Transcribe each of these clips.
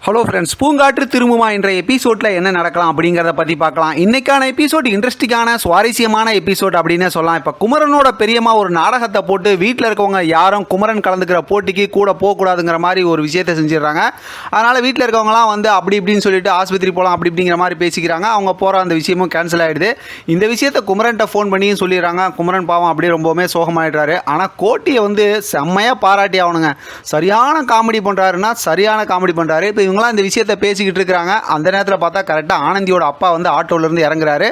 Hello friends, பூங்காற்று திரும்புமா என்ற எபிசோடில் என்ன நடக்கலாம் அப்படிங்கிறத பற்றி பார்க்கலாம். இன்றைக்கான எபிசோட் இன்ட்ரெஸ்டிங்கான சுவாரஸ்யமான எபிசோட் அப்படின்னே சொல்லலாம். இப்போ குமரனோட பெரியம்மா ஒரு நாடகத்தை போட்டு வீட்டில் இருக்கவங்க யாரும் குமரன் கலந்துக்கிற போட்டிக்கு கூட போகக்கூடாதுங்கிற மாதிரி ஒரு விஷயத்தை செஞ்சிடறாங்க. அதனால் வீட்டில் இருக்கவங்களாம் வந்து அப்படி இப்படின்னு சொல்லிட்டு ஆஸ்பத்திரி போகலாம் அப்படி இப்படிங்கிற மாதிரி பேசிக்கிறாங்க. அவங்க போகிற அந்த விஷயமும் கேன்சல் ஆகிடுது. இந்த விஷயத்தை குமரன்கிட்ட ஃபோன் பண்ணியும் சொல்லிடுறாங்க. குமரன் பாவம் அப்படியே ரொம்பவுமே சோகமாயிடுறாரு. ஆனால் கோட்டியை வந்து செம்மையாக பாராட்டி ஆகணுங்க. சரியான காமெடி பண்ணுறாருன்னா சரியான காமெடி பண்ணுறாரு. இப்போ இவங்களாம் இந்த விஷயத்தை பேசிக்கிட்டு இருக்கிறாங்க. அந்த நேரத்தில் பார்த்தா கரெக்டாக ஆனந்தியோட அப்பா வந்து ஆட்டோலேருந்து இறங்குறாரு.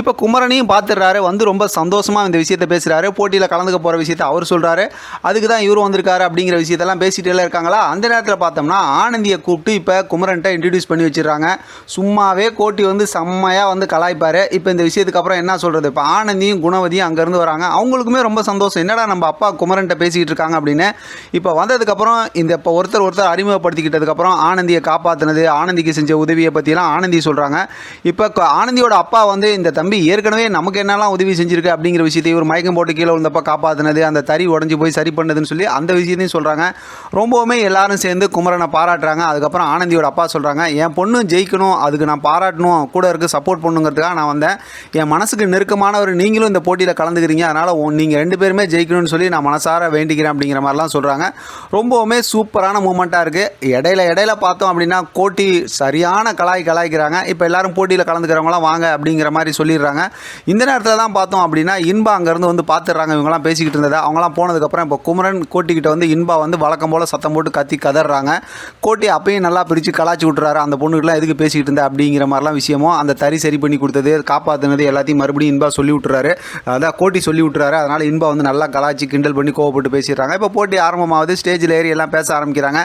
இப்போ குமரனையும் பார்த்துடுறாரு. வந்து ரொம்ப சந்தோஷமாக இந்த விஷயத்தை பேசுகிறாரு. போட்டியில் கலந்துக்க போகிற விஷயத்தை அவர் சொல்கிறாரு. அதுக்கு தான் இவரும் வந்திருக்காரு அப்படிங்கிற விஷயத்தெல்லாம் பேசிகிட்டே இருக்காங்களா. அந்த நேரத்தில் பார்த்தோம்னா ஆனந்தியை கூப்பிட்டு இப்போ குமரன்ட்ட இன்ட்ரடியூஸ் பண்ணி வச்சிடறாங்க. சும்மாவே கோட்டி வந்து செம்மையாக வந்து கலாய்ப்பார். இப்போ இந்த விஷயத்துக்கு அப்புறம் என்ன சொல்கிறது, இப்போ ஆனந்தியும் குணவதியும் அங்கேருந்து வராங்க. அவங்களுக்குமே ரொம்ப சந்தோஷம், என்னடா நம்ம அப்பா குமரன்ட்ட பேசிக்கிட்டு இருக்காங்க அப்படின்னு. இப்போ வந்ததுக்கப்புறம் இந்த இப்போ ஒருத்தர் அறிமுகப்படுத்திக்கிட்டதுக்கப்புறம் ஆனந்தியை காப்பாற்றினது, ஆனந்திக்கு செஞ்ச உதவியை பற்றிலாம் ஆனந்தி சொல்கிறாங்க. இப்போ ஆனந்தியோட அப்பா வந்து இந்த தம்பி ஏற்கனவே நமக்கு என்னெல்லாம் உதவி செஞ்சுருக்கு அப்படிங்கிற விஷயத்தை இவர் மயக்கம் போட்டு கீழே விழுந்தப்போ காப்பாற்றினது, அந்த தறி உடஞ்சி போய் சரி பண்ணதுன்னு சொல்லி அந்த விஷயத்தையும் சொல்கிறாங்க. ரொம்பவுமே எல்லாரும் சேர்ந்து குமரனை பாராட்டுறாங்க. அதுக்கப்புறம் ஆனந்தியோட அப்பா சொல்கிறாங்க, என் பொண்ணு ஜெயிக்கணும், அதுக்கு நான் பாராட்டணும், கூட இருக்க சப்போர்ட் பண்ணுங்கிறதுக்காக நான் வந்தேன். என் மனசுக்கு நெருக்கமானவர் நீங்களும் இந்த போட்டியில் கலந்துக்கிறீங்க, அதனால் நீங்கள் 2 பேருமே ஜெயிக்கணும்னு சொல்லி நான் மனசார வேண்டிக்கிறேன் அப்படிங்கிற மாதிரிலாம் சொல்கிறாங்க. ரொம்பவுமே சூப்பரான மூமெண்ட்டாக இருக்குது. இடையில பார்த்தோம் அப்படின்னா கோட்டி சரியான கலாய்க்கிறாங்க. இப்போ எல்லாரும் போட்டியில் கலந்துக்கிறவங்களாம் வாங்க அப்படிங்கிற மாதிரி சொல்லிடுறாங்க. இந்த நேரத்தில் தான் பார்த்தோம் அப்படின்னா இன்பா அங்கேருந்து வந்து பார்த்துடுறாங்க. இவங்களாம் பேசிக்கிட்டு இருந்ததை அவங்களாம் போனதுக்கப்புறம் இப்போ குமரன் கோட்டிக்கிட்ட வந்து இன்பா வந்து வழக்கம் போல் சத்தம் போட்டு கத்தி கதறாங்க. கோட்டி அப்பயும் நல்லா பிரித்து கலாச்சி விட்டுறாரு. அந்த பொண்ணுக்கெலாம் எதுக்கு பேசிக்கிட்டு இருந்தேன் அப்படிங்கிற மாதிரிலாம் விஷயமும், அந்த தறி சரி பண்ணி கொடுத்தது, காப்பாற்றினது எல்லாத்தையும் மறுபடியும் இன்பா சொல்லி விட்டுறாரு. அதான் கோட்டி சொல்லி விட்டுறாரு. அதனால் இன்பா வந்து நல்லா கலாச்சி கிண்டல் பண்ணி கோவப்பட்டு பேசிடுறாங்க. இப்போ போட்டி ஆரம்பமாவது, ஸ்டேஜில் ஏறி எல்லாம் பேச ஆரம்பிக்கிறாங்க.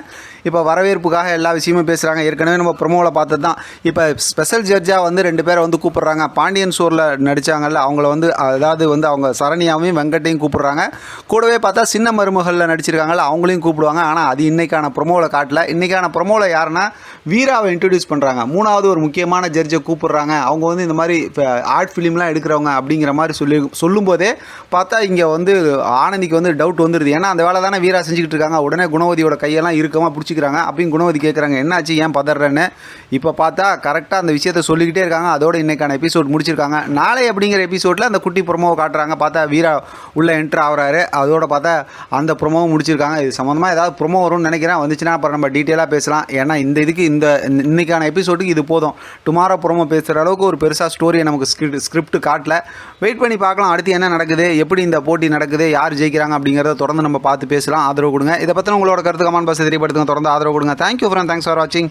இப்போ வரவேற்புக்காக எல்லா விஷயமும் பேசுகிறாங்க. ஏற்கனவே நம்ம ப்ரொமோவில் பார்த்தது தான். இப்போ ஸ்பெஷல் ஜட்ஜாக வந்து 2 பேரை வந்து கூப்பிட்றாங்க. பாண்டியன் ஷோரில் நடித்தாங்கல்ல, அவங்கள வந்து அதாவது வந்து அவங்க சரண்யாவையும் வெங்கட்டையும் கூப்பிட்றாங்க. கூடவே பார்த்தா சின்ன மருமகளில் நடிச்சிருக்காங்கல்ல, அவங்களையும் கூப்பிடுவாங்க. ஆனால் அது இன்றைக்கான ப்ரொமோவில் காட்டல. இன்றைக்கான ப்ரொமோவில் யாருன்னா வீராவை இன்ட்ரடியூஸ் பண்ணுறாங்க. 3வது ஒரு முக்கியமான ஜட்ஜை கூப்பிட்றாங்க. அவங்க வந்து இந்த மாதிரி ஆர்ட் ஃபிலிம்லாம் எடுக்கிறவங்க அப்படிங்கிற மாதிரி சொல்லும்போதே பார்த்தா இங்கே வந்து ஆனந்திக்கு வந்து டவுட் வந்துடுது. ஏன்னா அந்த வேலை தானே வீரா செஞ்சுக்கிட்டு இருக்காங்க. உடனே குணவதியோட கையெல்லாம் இறுக்கமாக பிடிச்சிக்கிறாங்க. அப்படின்னு குணவதி கேட்குறாங்க, என்னாச்சு, ஏன் பதறேன்னு. இப்போ பார்த்தா கரெக்டாக அந்த விஷயத்தை சொல்லிக்கிட்டே இருக்காங்க. அதோட இன்றைக்கான எபிசோட் முடிச்சிருக்காங்க. நாளை அப்படிங்கிற எபிசோடில் அந்த குட்டி ப்ரொமோவை காட்டுறாங்க. பார்த்தா வீரா உள்ளே என்ட்ரு ஆகிறாரு. அதோட பார்த்தா அந்த ப்ரொமோவை முடிச்சிருக்காங்க. இது சம்மந்தமாக ஏதாவது ப்ரொமோ வரும்னு நினைக்கிறேன். வந்துச்சுன்னா அப்புறம் நம்ம டீட்டெயிலாக பேசலாம். ஏன்னா இந்த இன்னைக்கான எபிசோடுக்கு இது போதும். டுமாரோ ப்ரொமோ பேசுகிற அளவுக்கு ஒரு பெருசாக ஸ்டோரியை நமக்கு ஸ்கிரிப்ட் காட்டல. வெயிட் பண்ணி பார்க்கலாம் அடுத்து என்ன நடக்குது, எப்படி இந்த போட்டி நடக்குது, யார் ஜெயிக்கிறாங்க அப்படிங்கிறத தொடர்ந்து நம்ம பார்த்து பேசலாம். ஆதரவு கொடுங்க. இதை பற்றி உங்களோட கருத்து கமெண்ட் பாக்ஸ் தெரியப்படுத்துங்க. தொடர்ந்து ஆதரவு கொடுங்க. தேங்க்யூ ஃப்ரெண்ட், தேங்க்ஸ் ஃபார் வாட்சிங்.